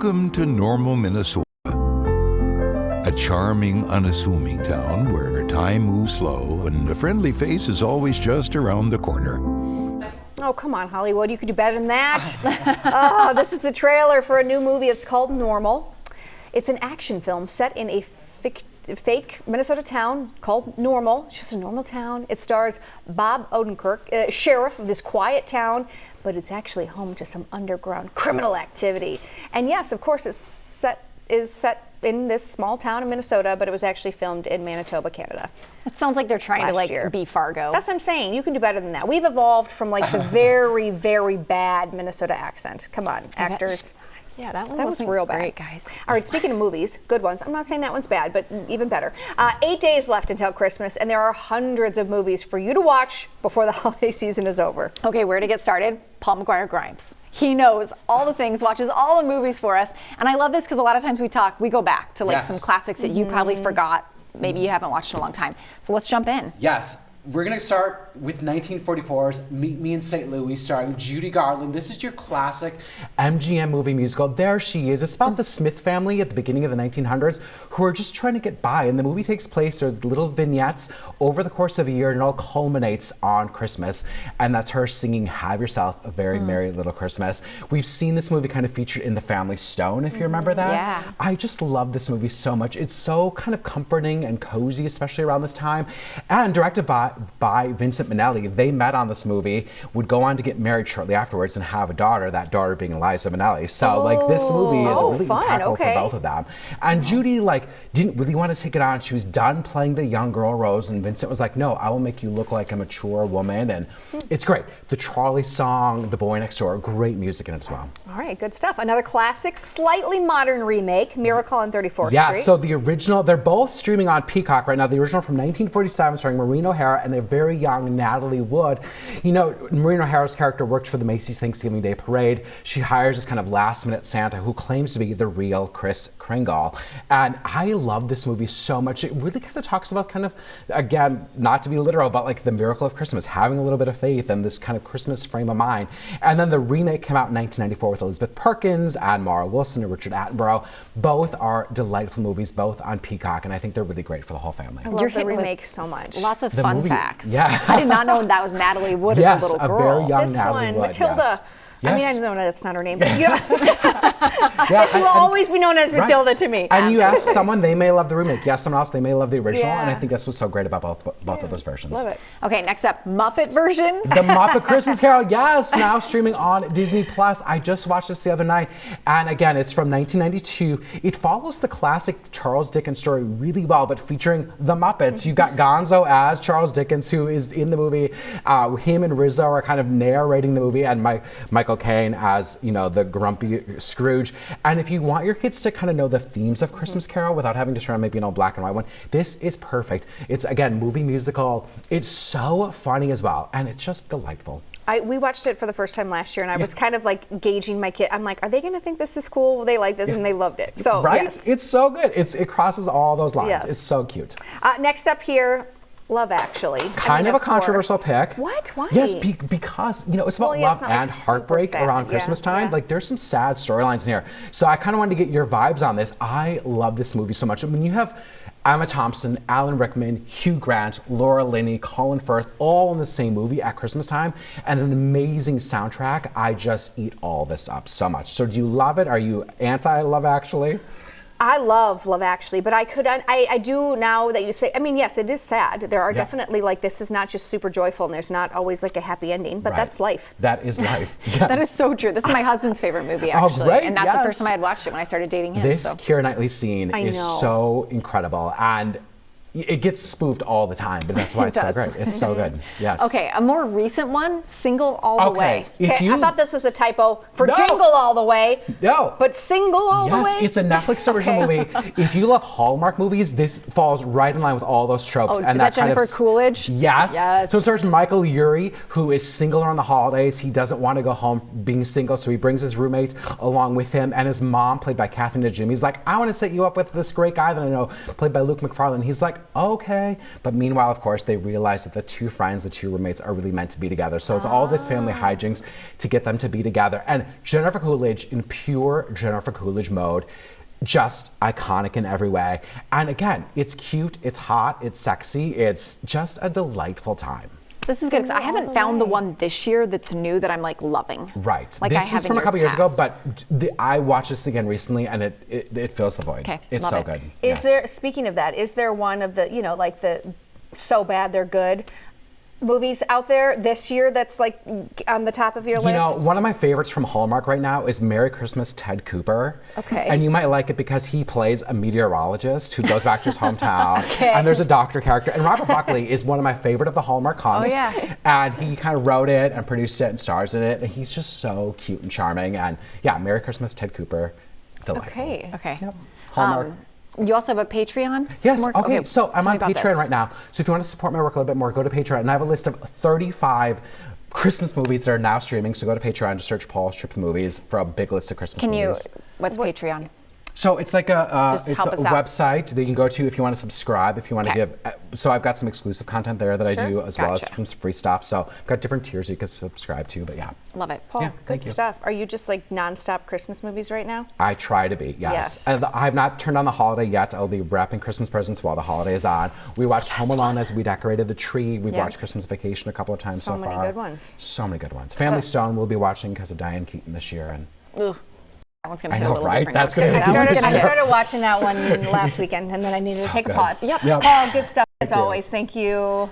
Welcome to Normal, Minnesota. A charming, unassuming town where time moves slow and a friendly face is always just around the corner. Oh, come on, Hollywood. You could do better than that. Oh, this is the trailer for a new movie. It's called Normal. It's an action film set in a fake Minnesota town called Normal. It's just a normal town. It stars Bob Odenkirk, sheriff of this quiet town, but it's actually home to some underground criminal activity. And yes, of course, it's set in this small town in Minnesota, but it was actually filmed in Manitoba, Canada. It sounds like they're trying to be Fargo. That's what I'm saying. You can do better than that. We've evolved from like the very, very bad Minnesota accent. Come on, actors. Yeah, that was real bad. Great, guys. All right, speaking of movies, good ones. I'm not saying that one's bad, but even better. 8 days left until Christmas, and there are hundreds of movies for you to watch before the holiday season is over. Okay, where to get started? Paul McGuire-Grimes. He knows all the things, watches all the movies for us, and I love this because a lot of times we go back to like some classics that you probably forgot. Maybe you haven't watched in a long time. So let's jump in. Yes. We're going to start with 1944's Meet Me in St. Louis, starring Judy Garland. This is your classic MGM movie musical. There she is. It's about the Smith family at the beginning of the 1900s who are just trying to get by. And the movie takes place, there are little vignettes over the course of a year, and it all culminates on Christmas. And that's her singing Have Yourself a Very Merry Little Christmas. We've seen this movie kind of featured in The Family Stone, if you remember that. Yeah. I just love this movie so much. It's so kind of comforting and cozy, especially around this time. And directed by Vincent Minnelli. They met on this movie, would go on to get married shortly afterwards and have a daughter, that daughter being Liza Minnelli. So like this movie is really impactful for both of them. And Judy didn't really want to take it on. She was done playing the young girl Rose, and Vincent was like, no, I will make you look like a mature woman. And it's great. The Trolley song, The Boy Next Door, great music in it as well. All right, good stuff. Another classic, slightly modern remake, Miracle on 34th Street. Yeah, so the original, they're both streaming on Peacock right now. The original from 1947 starring Maureen O'Hara and a very young Natalie Wood. You know, Maureen O'Hara's character worked for the Macy's Thanksgiving Day Parade. She hires this kind of last-minute Santa who claims to be the real Kris Kringle. And I love this movie so much. It really kind of talks about kind of, again, not to be literal, but like the miracle of Christmas, having a little bit of faith and this kind of Christmas frame of mind. And then the remake came out in 1994 with Elizabeth Perkins and Mara Wilson and Richard Attenborough. Both are delightful movies, both on Peacock, and I think they're really great for the whole family. I love the remake so much. Lots of fun facts. Yeah. I did not know that was Natalie Wood as a little girl. Yes, a very young this Natalie one, Wood. Matilda. Yes. I mean, I Yes. know that's not her name, but she will always be known as Matilda to me. And you ask someone, they may love the remake. You ask someone else, they may love the original. Yeah. And I think that's what's so great about both of those versions. Love it. Okay, next up, Muppet version. The Muppet Christmas Carol, yes, now streaming on Disney Plus. I just watched this the other night, and again, it's from 1992. It follows the classic Charles Dickens story really well, but featuring the Muppets. You've got Gonzo as Charles Dickens, who is in the movie. Him and Rizzo are kind of narrating the movie, and Michael Caine as, you know, the grumpy Scrooge. And if you want your kids to kind of know the themes of Christmas Carol without having to turn maybe an old black and white one, this is perfect. It's, again, movie musical. It's so funny as well, and it's just delightful. We watched it for the first time last year, and I was kind of like gauging my kid. I'm like, are they going to think this is cool? Will they like this? And they loved it. So, right? Yes. It's so good. It crosses all those lines. Yes. It's so cute. Next up here, Love Actually. Kind of a controversial pick. What? Why? Yes, because, you know, it's about love and heartbreak around Christmas time. Like, there's some sad storylines in here. So I kind of wanted to get your vibes on this. I love this movie so much. I mean, you have Emma Thompson, Alan Rickman, Hugh Grant, Laura Linney, Colin Firth, all in the same movie at Christmas time, and an amazing soundtrack. I just eat all this up so much. So do you love it? Are you anti-Love Actually? I love Love Actually, but I do now that you say, I mean, yes, it is sad. There are definitely, like, this is not just super joyful, and there's not always like a happy ending, but that's life. That is life. Yes. That is so true. This is my husband's favorite movie, actually. Great, and that's the first time I had watched it when I started dating him. This Keira Knightley scene is so incredible. And it gets spoofed all the time, but that's why it's so great. It's so good. Yes. Okay, a more recent one, Single All the Way. I thought this was a typo for Jingle All the Way. No. But Single All the Way? Yes, it's a Netflix original movie. If you love Hallmark movies, this falls right in line with all those tropes. Oh, and is that Jennifer Coolidge? Yes. So it stars Michael Urie, who is single around the holidays. He doesn't want to go home being single, so he brings his roommate along with him. And his mom, played by Catherine Najimy, is like, I want to set you up with this great guy that I know, played by Luke McFarlane. He's like, okay. But meanwhile, of course, they realize that the two friends, the two roommates, are really meant to be together. So it's all this family hijinks to get them to be together. And Jennifer Coolidge, in pure Jennifer Coolidge mode, just iconic in every way. And again, it's cute, it's hot, it's sexy, it's just a delightful time. This is good because I haven't found the one this year that's new that I'm like loving. Right. Like this I was have from a couple years ago, past. but I watched this again recently, and it fills the void. Okay, it's love so it. good. Is there, speaking of that, is there one of the, like the so bad they're good movies out there this year that's like on the top of your list? You know, one of my favorites from Hallmark right now is Merry Christmas, Ted Cooper. Okay. And you might like it because he plays a meteorologist who goes back to his hometown. Okay. And there's a doctor character. And Robert Buckley is one of my favorite of the Hallmark comics. Oh, yeah. And he kind of wrote it and produced it and stars in it. And he's just so cute and charming. And yeah, Merry Christmas, Ted Cooper. Delightful. Okay. Yep. Hallmark. You also have a Patreon? Yes, okay, so I'm tell me on about Patreon this. right now. So if you want to support my work a little bit more, go to Patreon. And I have a list of 35 Christmas movies that are now streaming. So go to Patreon to search Paul Strip Movies for a big list of Christmas movies. What's Patreon? So it's like a Just it's help a us out. website that you can go to if you want to subscribe, if you want to give. So I've got some exclusive content there that I do, as well as Gotcha. some free stuff. So I've got different tiers you can subscribe to, but yeah. Love it. Paul, Yeah, good thank you. stuff. Are you just like nonstop Christmas movies right now? I try to be, yes. And I have not turned on the holiday yet. I'll be wrapping Christmas presents while the holiday is on. We watched Home Alone as we decorated the tree. We've watched Christmas Vacation a couple of times so far. So many good ones. So many good ones. Family Stone we'll be watching because of Diane Keaton this year. And Ugh. That one's gonna I hit know, a little right? different That's next gonna year. hit I started watching that one last weekend, and then I needed to take good. a pause. Yep. Yep. Paul, good stuff as you. always. Thank you.